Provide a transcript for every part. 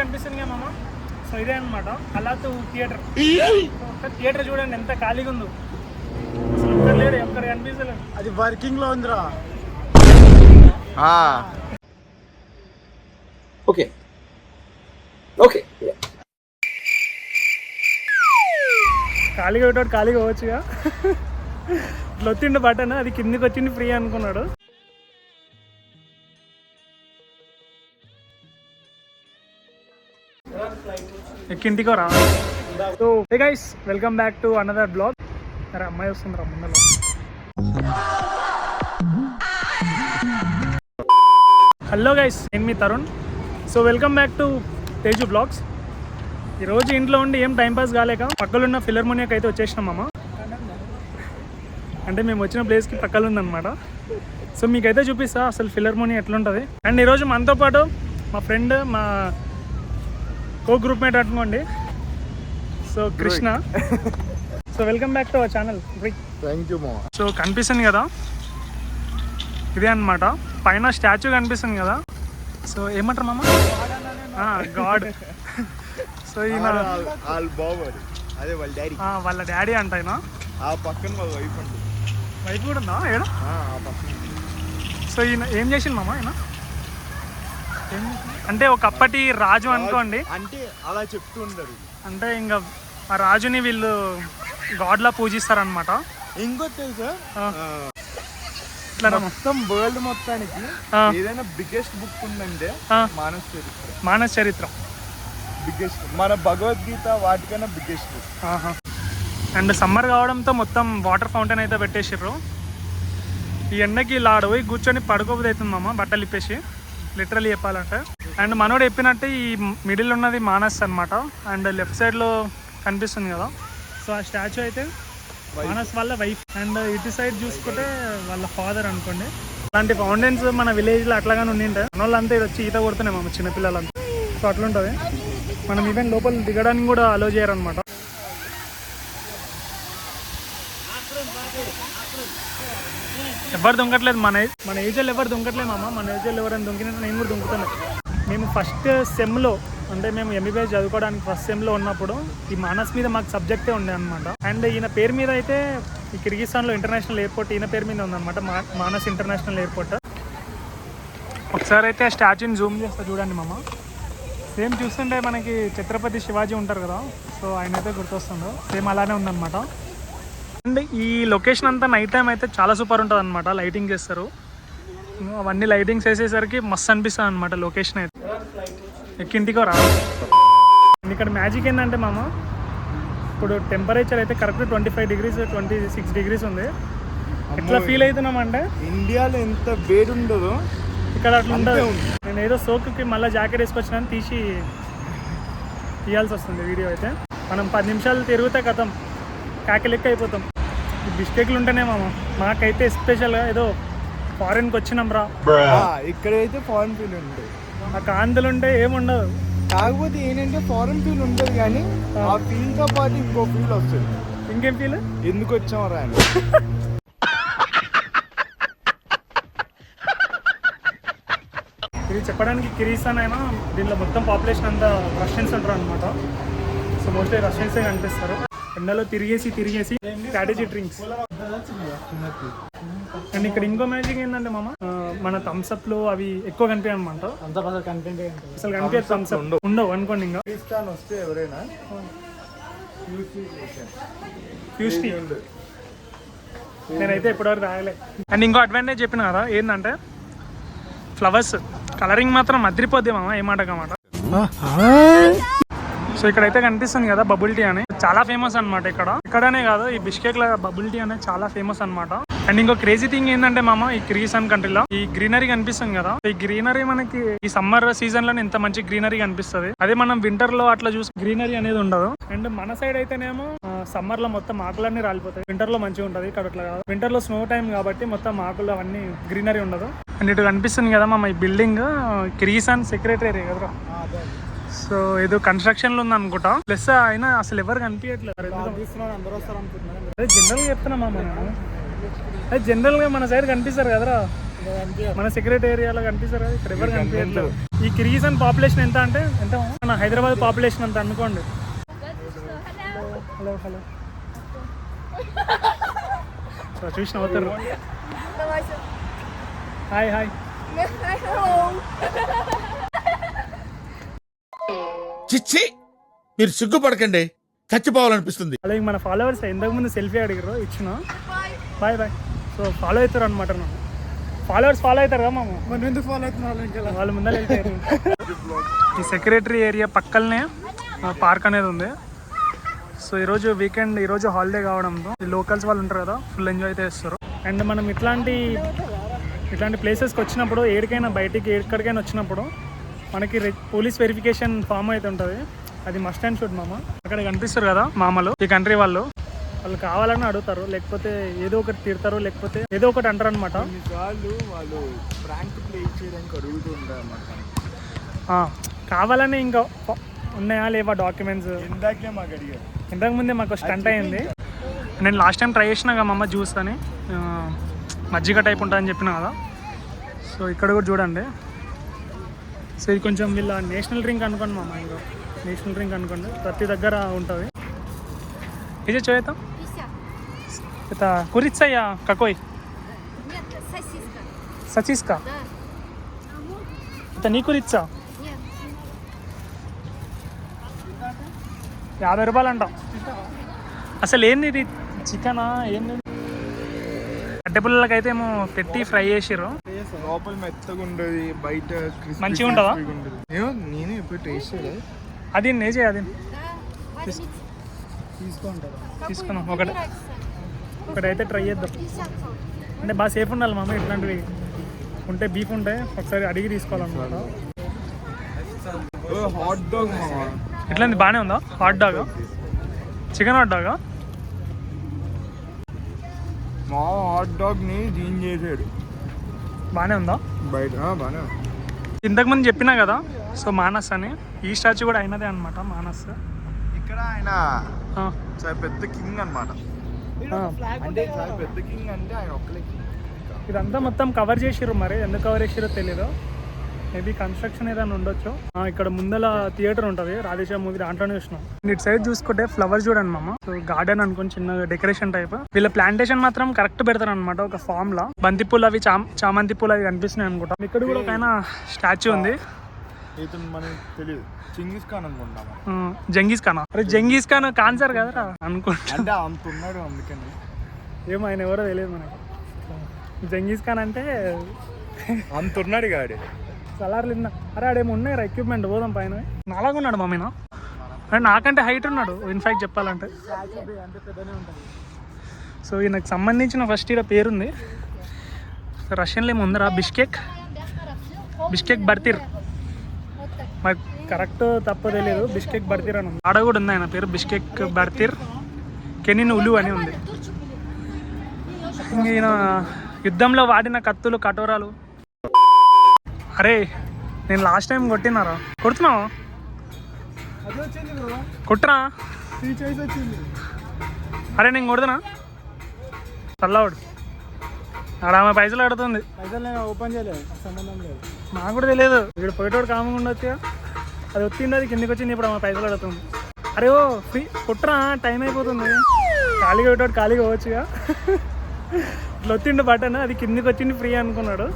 కనిపిస్తుంది కదా మామ. సో ఇదే అనమాట అలాతు థియేటర్. థియేటర్ చూడండి ఎంత ఖాళీగా ఉందో, అసలు ఒక్కరు లేరు, ఒక్కరు కనిపించలేదు. అది వర్కింగ్ లో ఉందిరా. ఓకే ఓకే ఖాళీగా పెట్టాడు, ఖాళీగా పోవచ్చుగా. ఇట్లా వచ్చిండు బటన్, అది కిందికి వచ్చింది ఫ్రీ అనుకున్నాడు. ఎక్కింటికో రా. So hey guys, welcome back to another blog. అరే అమ్మాయి వస్తుంది రా ముందర. హలో గైస్, నేను మీ Tarun. So welcome back to Teju blogs. ఈరోజు ఇంట్లో ఉండి ఏం టైంపాస్ కాలేక పక్కలున్న ఫిలర్మోనియాకి అయితే వచ్చేసినాం అమ్మ. అంటే మేము వచ్చిన ప్లేస్కి పక్కలు ఉందన్నమాట. సో మీకైతే చూపిస్తా అసలు ఫిలర్మోనియా ఎట్లుంటుంది. అండ్ ఈరోజు మనతో పాటు మా ఫ్రెండ్, మా కో గ్రూప్ మేట్ అనుకోండి, so Krishna. So welcome back to our channel. Thank you మామ. సో కనిపిస్తుంది కదా, ఇదే అనమాట. పైన స్టాచ్యూ కనిపిస్తుంది కదా, సో ఏమంటారు మామ? గాడ్. సో ఈయన అదే వాళ్ళ డాడీ. వాళ్ళ డాడీ అంట ఆయన. ఆ పక్కన వాళ్ళ వైఫ్ అంట. వైఫ్ కూడా ఉందా ఏడా? సో ఈయన ఏం చేసిండు మామ? ఆయన అంటే ఒకప్పటి రాజు అనుకోండి. అంటే అలా చెప్తూ ఉంటారు. అంటే ఇంకా ఆ రాజుని వీళ్ళు గాడ్లా పూజిస్తారనమాట. ఇంకో తెలుసా, మొత్తం వరల్డ్ మొత్తానికి ఏదైనా బిగ్గెస్ట్ బుక్ ఉందంటే మానస్ చరిత్ర. మానస్ చరిత్ర బిగ్గెస్ట్. మన భగవద్గీత వాటికైనా బిగ్గెస్ట్ బుక్. అండ్ సమ్మర్ కావడంతో మొత్తం వాటర్ ఫౌంటైన్ అయితే పెట్టేసిర్రు. ఈ ఎండకి ఇలా ఆడపోయి కూర్చొని పడుకోబోదు అవుతుంది మామ, బట్టలు ఇప్పేసి లిటరల్లీ చెప్పాలంటే. అండ్ మనోడు చెప్పినట్టే ఈ మిడిల్ ఉన్నది మానస్ అనమాట. అండ్ లెఫ్ట్ సైడ్లో కనిపిస్తుంది కదా, సో ఆ స్టాచ్యూ అయితే మానస్ వాళ్ళ వైఫ్. అండ్ ఇటు సైడ్ చూసుకుంటే వాళ్ళ ఫాదర్ అనుకోండి. అలాంటి ఫౌంటైన్స్ మన విలేజ్లో అట్లాగానే ఉండింటాయి. మన వాళ్ళంతా వచ్చి ఈత కొడుతున్నాయి మామ, చిన్నపిల్లలంతా. సో అట్లుంటుంది. మనం ఈవెన్ లోపల దిగడానికి కూడా అలో చేయరనమాట. ఎవరు దొంగట్లేదు, మన ఏజ్లో ఎవరు దొంగట్లేదు మామ. మన ఏజ్లో ఎవరైనా దొంగినట్టు నేను కూడా దొంగతున్నాను. మేము ఫస్ట్ సెమ్లో, అంటే మేము ఎంబీబీఎస్ చదువుకోవడానికి ఫస్ట్ సెమ్లో ఉన్నప్పుడు ఈ మానస్ మీద మాకు సబ్జెక్టే ఉండే అనమాట. అండ్ ఈయన పేరు మీద అయితే ఈ కిర్గిస్తాన్లో ఇంటర్నేషనల్ ఎయిర్పోర్ట్ ఈయన పేరు మీద ఉందన్నమాట, మానస్ ఇంటర్నేషనల్ ఎయిర్పోర్ట్. ఒకసారి అయితే ఆ స్టాచ్యూని జూమ్ చేస్తా చూడండి మామ. సేమ్ చూస్తుంటే మనకి ఛత్రపతి శివాజీ ఉంటారు కదా, సో ఆయన అయితే గుర్తొస్తుందో సేమ్ అలానే ఉందన్నమాట. అండ్ ఈ లొకేషన్ అంతా నైట్ టైం అయితే చాలా సూపర్ ఉంటుంది అనమాట. లైటింగ్ చేస్తారు, అవన్నీ లైటింగ్స్ వేసేసరికి మస్తు అనిపిస్తుంది అనమాట లొకేషన్ అయితే. ఎక్కింటికో రా. ఇక్కడ మ్యాజిక్ ఏంటంటే మామ, ఇప్పుడు టెంపరేచర్ అయితే కరెక్ట్ 25 degrees 26 degrees ఉంది. ఎట్లా ఫీల్ అవుతున్నామంటే ఇండియాలో ఎంత వేడి ఉండదో ఇక్కడ అట్లా ఉండదు. నేను ఏదో సోకుకి మళ్ళీ జాకెట్ వేసుకొచ్చినాను, తీసి తీయాల్సి వస్తుంది వీడియో అయితే. మనం 10 నిమిషాలు తిరిగితే కథం కాకి లెక్క అయిపోతాం. ఈ బిస్కెట్లు ఉంటేనే మామ మాకైతే ఎస్పెషల్గా ఏదో ఫారెన్కి వచ్చినాం రా. ఇక్కడైతే ఫారెన్ ఫీల్ ఉంటుంది, ఆ కాంతులు ఉంటే ఏముండదు. కాకపోతే ఏంటంటే ఫారెన్ ఫీల్ ఉంటుంది కానీ ఆ ఫీల్తో పాటు ఇంకో ఫీల్ వస్తుంది. ఇంకేం ఫీల్? ఎందుకు వచ్చాం రా అని. ఇది చెప్పడానికి కిర్గిస్తాన్ అయినా దీనిలో మొత్తం పాపులేషన్ అంతా రష్యన్స్ ఉంటారు అనమాట. సో మోస్ట్లీ రష్యన్సే కనిపిస్తారు. ఎండలో తిరిగేసి స్ట్రాటజీ డ్రింక్స్. అండ్ ఇక్కడ ఇంకో మ్యాజిక్ ఏంటంటే మామ, మన థమ్స్అప్లు అవి ఎక్కువ కనిపించాయి అనమాట. అసలు కనిపించే థమ్స్అప్ ఉండవు అనుకోండి. ఇంకా వస్తే ఎవరైనా నేనైతే ఎప్పటివరకు రాయలే. అండ్ ఇంకో అడ్వాంటేజ్ చెప్పిన కదా ఏంటంటే ఫ్లవర్స్ కలరింగ్ మాత్రం అదిరిపోద్ది మామ, ఏమాట కమాట. సో ఇక్కడైతే కనిపిస్తుంది కదా బబుల్ టీ అని, చాలా ఫేమస్ అనమాట. ఇక్కడనే కాదు, ఈ బిష్కెట్ల బబుల్ టీ అనేది చాలా ఫేమస్ అనమాట. అండ్ ఇంకో క్రేజీ థింగ్ ఏంటంటే మామ, ఈ కిర్గిస్తాన్ కంట్రీలో ఈ గ్రీనరీ కనిపిస్తుంది కదా, ఈ గ్రీనరీ మనకి ఈ సమ్మర్ సీజన్ లో ఇంత మంచి గ్రీనరీ కనిపిస్తుంది. అదే మనం వింటర్ లో అట్లా చూసి గ్రీనరీ అనేది ఉండదు. అండ్ మన సైడ్ అయితేనేమో సమ్మర్ లో మొత్తం ఆకులన్నీ రాలిపోతాయి, వింటర్ లో మంచిగా ఉంటుంది. ఇక్కడ అట్లా కాదు, వింటర్ లో స్నో టైం కాబట్టి మొత్తం ఆకులు అవన్నీ గ్రీనరీ ఉండదు. అండ్ ఇటు కనిపిస్తుంది కదా మామ ఈ బిల్డింగ్, కిర్గిస్తాన్ సెక్రటరీ కదా. సో ఏదో కన్స్ట్రక్షన్ లో ఉంది అనుకుంటా. ప్లస్ అయినా అసలు ఎవరు కనిపించట్లేదు. జనరల్ గా చెప్తున్నా మామ, నేను జనరల్ గా మన సైడ్ కనిపిస్తారు కదరా, మన సెక్రటేరియాలో కనిపిస్తారు కదా, ఇక్కడ ఎవరు కనిపించట్లేదు. ఈ కిర్గిజన్ పాపులేషన్ ఎంత అంటే ఎంత మన హైదరాబాద్ పాపులేషన్ అంత అనుకోండి. హలో హలో చూసిన అవుతారు. Hi hi. చిచ్చి మీరు సిగ్గుపడకండి, చచ్చిపోవాలనిపిస్తుంది. అలాగే మన ఫాలోవర్స్ ఇంతకుముందు సెల్ఫీ అడిగారు, ఇచ్చిన. Bye bye. సో ఫాలో అవుతారు అనమాట. ఫాలోవర్స్ ఫాలో అవుతారు కదా మామ, మనం ఎందుకు ఫాలో అవుతున్నారు, వాళ్ళు ముందర వెళ్తారు. ఈ సెక్రటరీ ఏరియా పక్కనే పార్క్ అనేది ఉంది. సో ఈరోజు వీకెండ్, ఈరోజు హాలిడే కావడంతో ఈ లోకల్స్ వాళ్ళు ఉంటారు కదా, ఫుల్ ఎంజాయ్ చేస్తారు. అండ్ మనం ఇట్లాంటి ప్లేసెస్కి వచ్చినప్పుడు, ఏడికైనా బయటికి ఎక్కడికైనా వచ్చినప్పుడు మనకి పోలీస్ వెరిఫికేషన్ ఫామ్ అయితే ఉంటుంది. అది మస్ట్ అండ్ షుడ్ మామ. అక్కడ కనిపిస్తారు కదా మామలు, ఈ కంట్రీ వాళ్ళు కావాలని అడుగుతారు, లేకపోతే ఏదో ఒకటి తిడతారు, లేకపోతే ఏదో ఒకటి అంటారు అనమాట. వాళ్ళు ప్రాంక్ ప్లే చేయడానికి అడుగుతూ ఉంటారు అన్నమాట. కావాలని ఇంకా ఉన్నాయా లేవా డాక్యుమెంట్స్. ఇందాకే మాకు అడిగారు, ఇంతకు ముందే మాకు స్టంట్ అయింది. నేను లాస్ట్ టైం ట్రై చేసినా కదా మమ్మ జ్యూస్ అని, మజ్జిగ టైప్ ఉంటుందని చెప్పిన కదా. సో ఇక్కడ కూడా చూడండి. సో ఇది కొంచెం వీళ్ళ నేషనల్ డ్రింక్ అనుకోండి మామ, ఇంకా నేషనల్ డ్రింక్ అనుకోండి, ప్రతి దగ్గర ఉంటుంది. ఇది చూద్దాం. Это курица я какой? Нет, сосиска. Сосиска? Да. Это не курица? Нет. 50 రూపాయలు అంటాం. అసలు ఏంది ఇది, చికెనా ఏంది? అడ్డపుల్లకైతే ఏమో పెట్టి ఫ్రై చేసిర్రు. లోపల మెత్తగా ఉండదు, బయట మంచిగా ఉంటుందా? నేను ఎప్పుడు టేస్ట్ చేయలేదు. అది నేజే, అది Да. Возьмите. తీసుకున్నాం. Какой ఒకటి нравится? ఒకటైతే ట్రై చేద్దాం. 50 центов. అంటే బాగా సేఫ్ ఉండాలి మామ, ఇట్లాంటివి ఉంటే బీఫ్ ఉంటే ఒకసారి అడిగి తీసుకోవాలన్నమాట. హాట్ డాగ్ ఎట్లాంటి బాగానే ఉందా? హాట్ డాగ్, చికెన్ హాట్ డాగా? మా హాట్ డాగ్ ని దీని చేసాడు. బాగానే ఉందా? బయట బాగా ఇంతకుముందు చెప్పినా కదా, సో మానస్ అని ఈ స్టాచ్యూ కూడా అయినదే అనమాట, మానస్. ఇక్కడ ఆయన చాలా పెద్ద కింగ్ అన్నమాట. అంటే చాలా పెద్ద కింగ్ అంటే ఆయన ఒక్కలే కింగ్. ఇదంతా మొత్తం కవర్ చేసిర్రు, మరి ఎందుకు కవర్ చేసిరో తెలీదు. మేబీ కన్స్ట్రక్షన్ ఏదైనా ఉండొచ్చు. ఇక్కడ ముందల థియేటర్ ఉంటుంది, రాధేశ్యామ్ మూవీ, దాంట్లోనే చూసినాం. ఇటు సైడ్ చూసుకుంటే ఫ్లవర్స్ చూడండి మామ. సో గార్డెన్ అనుకుని చిన్న డెకరేషన్ టైప్. వీళ్ళ ప్లాంటేషన్ మాత్రం కరెక్ట్ పెడతారు అనమాట, ఒక ఫామ్ లా. బంతి పూలు అవి, చామంతి పూలు అవి కనిపిస్తున్నాయి అనుకుంటా. ఇక్కడ కూడా ఒక ఆయన స్టాచ్యూ ఉంది. ఇతను మనకి తెలియదు, చింగిస్ ఖాన్ అనుకుంటాము. జంగీస్ ఖానా? అరే జంగీస్ ఖాన్ కాన్సర్ కదరా అనుకుంటా. అంటే అంత ఉన్నాడు అందుకని. ఏమో ఆయన ఎవరో తెలియదు మనకు. జంగీస్ ఖాన్ అంటే అంత ఉన్నాడు గాడి. సలార్లు తిన్నా. అరే ఆడేమో ఉన్నాయి రా ఎక్విప్మెంట్, పోదాం పైన. నాలాగా ఉన్నాడు మమ్మీనా, అంటే నాకంటే హైట్ ఉన్నాడు ఇన్ఫాక్ట్ చెప్పాలంటే. సో ఈయనకు సంబంధించిన ఫస్ట్ ఈడ పేరుంది, రష్యన్లో ఏమో ఉందిరా, బిష్కెక్ బర్తిర్. మరి కరెక్ట్ తప్ప తెలియదు, బిష్కెక్ బర్తిర్ అని ఉంది. ఆడ కూడా ఉంది ఆయన పేరు, బిష్కెక్ బర్తిర్ కెనిన్ ఉలు అని ఉంది. ఈయన యుద్ధంలో వాడిన కత్తులు, కటోరాలు. అరే నేను లాస్ట్ టైం కొట్టినారా? కొడుతున్నావా? కొట్టరా? అరే నేను కొడుతున్నా చల్లవాడు. ఆడ ఆమె పైసలు అడుగుతుంది. పైసలు నేను ఓపెన్ చేయలేదు, సంబంధం లేదు. నాకు కూడా తెలియదు. ఇక్కడ పోయేటోడు కామంగా ఉండొచ్చు, అది వచ్చింది, అది కిందికి వచ్చింది. ఇప్పుడు ఆమె పైసలు అడుగుతుంది. అరే ఓ ఫ్రీ కొట్టరా, టైం అయిపోతుంది. ఖాళీగా పోయేటోడు ఖాళీగా పోవచ్చుగా. ఇట్లా వచ్చిండు బటన్, అది కిందికి వచ్చింది ఫ్రీ అనుకున్నాడు.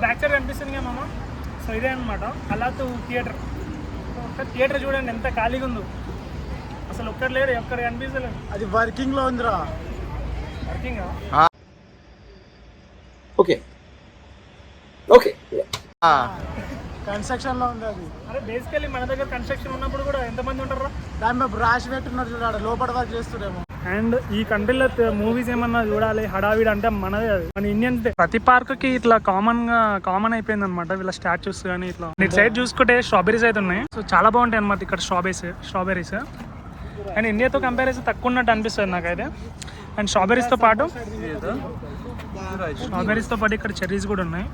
బ్యాక్ సైడ్ కనిపిస్తుంది కదా మామ. సో ఇదే అనమాట అలాతు థియేటర్. ఒక్క థియేటర్ చూడండి ఎంత ఖాళీగా ఉందో, అసలు ఒక్కరు లేడు, ఒక్కరు కనిపించలేదు. అది వర్కింగ్ లో ఉందిరా. Working Okay. Okay. కన్స్ట్రక్షన్ లో ఉంది అది. అరే బేసికల్లీ మన దగ్గర కన్స్ట్రక్షన్ ఉన్నప్పుడు కూడా ఎంతమంది ఉంటారా? దాని మీద రాసి పెట్టున్నారు చూడాలి, లోపల వర్క్ చేస్తురేమో. అండ్ ఈ కంట్రీలో మూవీస్ ఏమన్నా చూడాలి హడావిడి అంటే మనదే, అది మన ఇండియన్స్. ప్రతి పార్క్ కి ఇట్లా కామన్ అయిపోయింది అనమాట వీళ్ళ స్టాచ్యూస్ కానీ. ఇట్లా ఇటు సైడ్ చూసుకుంటే స్ట్రాబెరీస్ అయితే ఉన్నాయి. సో చాలా బాగుంటాయి అనమాట ఇక్కడ స్ట్రాబెరీస్. అండ్ ఇండియాతో కంపారిజన్ తక్కువ ఉన్నట్టు అనిపిస్తుంది నాకైతే. అండ్ స్ట్రాబెరీస్తో పాటు ఇక్కడ చెర్రీస్ కూడా ఉన్నాయి.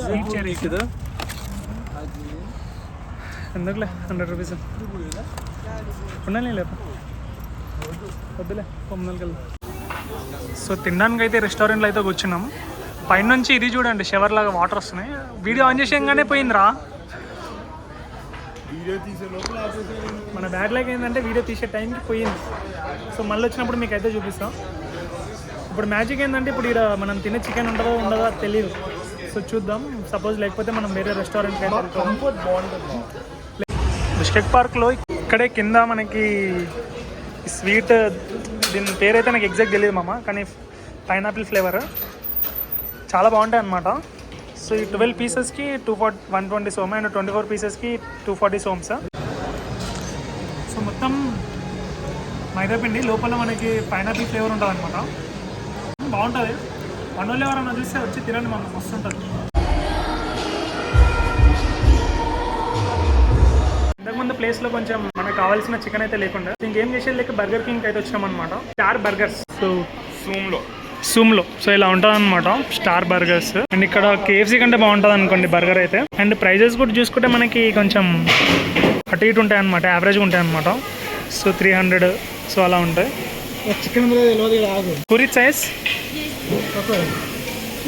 స్వీట్ చెర్రీస్ ఎందుకులే 100 రూపీస్ ఉండాలి. లేదు వద్దులే పొమ్మలకి వెళ్దాం. సో తినడానికి అయితే రెస్టారెంట్లో అయితే కూర్చున్నాం. పైనుంచి ఇది చూడండి షవర్ లాగా వాటర్ వస్తున్నాయి. వీడియో ఆన్ చేసేయంగానే పోయిందిరా. మన బ్యాగ్లోకి ఏంటంటే వీడియో తీసే టైంకి పోయింది. సో మళ్ళీ వచ్చినప్పుడు మీకు అయితే చూపిస్తాం. ఇప్పుడు మ్యాజిక్ ఏంటంటే ఇప్పుడు ఇక్కడ మనం తినే చికెన్ ఉంటుందో ఉండదో తెలియదు. సో చూద్దాం. సపోజ్ లేకపోతే మనం వేరే రెస్టారెంట్కి అయితే కంఫర్ట్ బాగుంటుంది. బిస్కెట్ పార్క్లో ఇక్కడే కింద మనకి స్వీట్, దీని పేరైతే నాకు ఎగ్జాక్ట్ తెలియదు మామ, కానీ పైనాపిల్ ఫ్లేవర్ చాలా బాగుంటాయి అన్నమాట. సో ఈ 12 పీసెస్కి 120 సోమ్ అండ్ 24 పీసెస్కి 240 సోమ్స్. సో మొత్తం మైదాపిండి, లోపల మనకి పైనాపిల్ ఫ్లేవర్ ఉంటుంది అనమాట. బాగుంటుంది. పనులు ఎవరైనా చూస్తే వచ్చి తినండి మనం, మస్తు ఉంటుంది. ఇంతకుముందు ప్లేస్లో కొంచెం మనకు కావాల్సిన చికెన్ అయితే లేకుండా ఇంకేం చేసేది లేక బర్గర్ కింగ్ అయితే వచ్చినాం అనమాట. Star burgers. సో సూమ్లో సో ఇలా ఉంటుంది అనమాట స్టార్ బర్గర్స్. అండ్ ఇక్కడ KFC కంటే బాగుంటుంది అనుకోండి బర్గర్ అయితే. అండ్ ప్రైజెస్ కూడా చూసుకుంటే మనకి కొంచెం అటు ఇటు ఉంటాయి అనమాట, యావరేజ్గా ఉంటాయి అనమాట. సో 300 సో అలా ఉంటాయి. Chicken puri size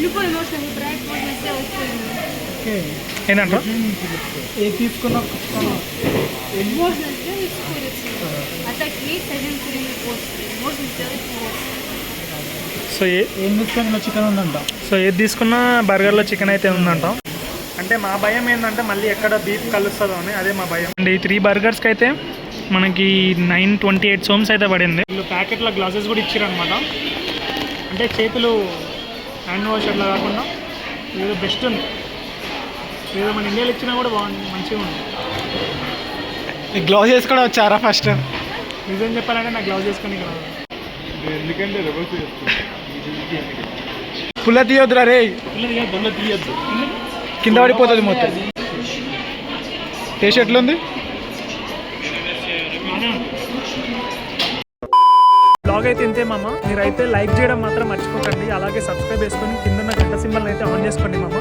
Любой можно выбрать, можно сделать куриную. ఏంటంట తీసుకున్న Можно сделать с курицей. А так есть один куриный пост. Можно сделать пост. సో ఏం తీసుకున్న చికెన్ ఉందంట. సో ఏది తీసుకున్నా బర్గర్లో చికెన్ అయితే ఉందంట. అంటే మా భయం ఏంటంటే మళ్ళీ ఎక్కడ బీఫ్ కలుస్తుందో అని, అదే మా భయం. అండ్ ఈ 3 బర్గర్స్కి అయితే మనకి 928 సోమ్స్ అయితే పడింది. వీళ్ళు ప్యాకెట్లో గ్లాసెస్ కూడా ఇచ్చారనమాట. అంటే చేతులు హ్యాండ్ వాష్ అట్లా కాకుండా ఏదో బెస్ట్ ఉంది. ఏదో మన ఇండియాలో ఇచ్చినా కూడా బాగుంది, మంచిగా ఉంది. గ్లౌజ్ వేసుకొని వచ్చారా ఫస్ట్? నిజం చెప్పాలంటే నాకు గ్లౌజ్ వేసుకొని రాదు. ఎందుకంటే రివర్స్ పుల్ల తీయొద్దురా రే, తీయద్దు. కింద పడిపోతుంది మొత్తం. టేస్ట్ ఎట్లుంది? బ్లాగ్ అయితే ఇంతే మామ. మీరైతే లైక్ చేయడం మాత్రం మర్చిపోకండి. అలాగే సబ్స్క్రైబ్ చేసుకొని కింద గంట సింబల్ అయితే ఆన్ చేసుకోండి మామ.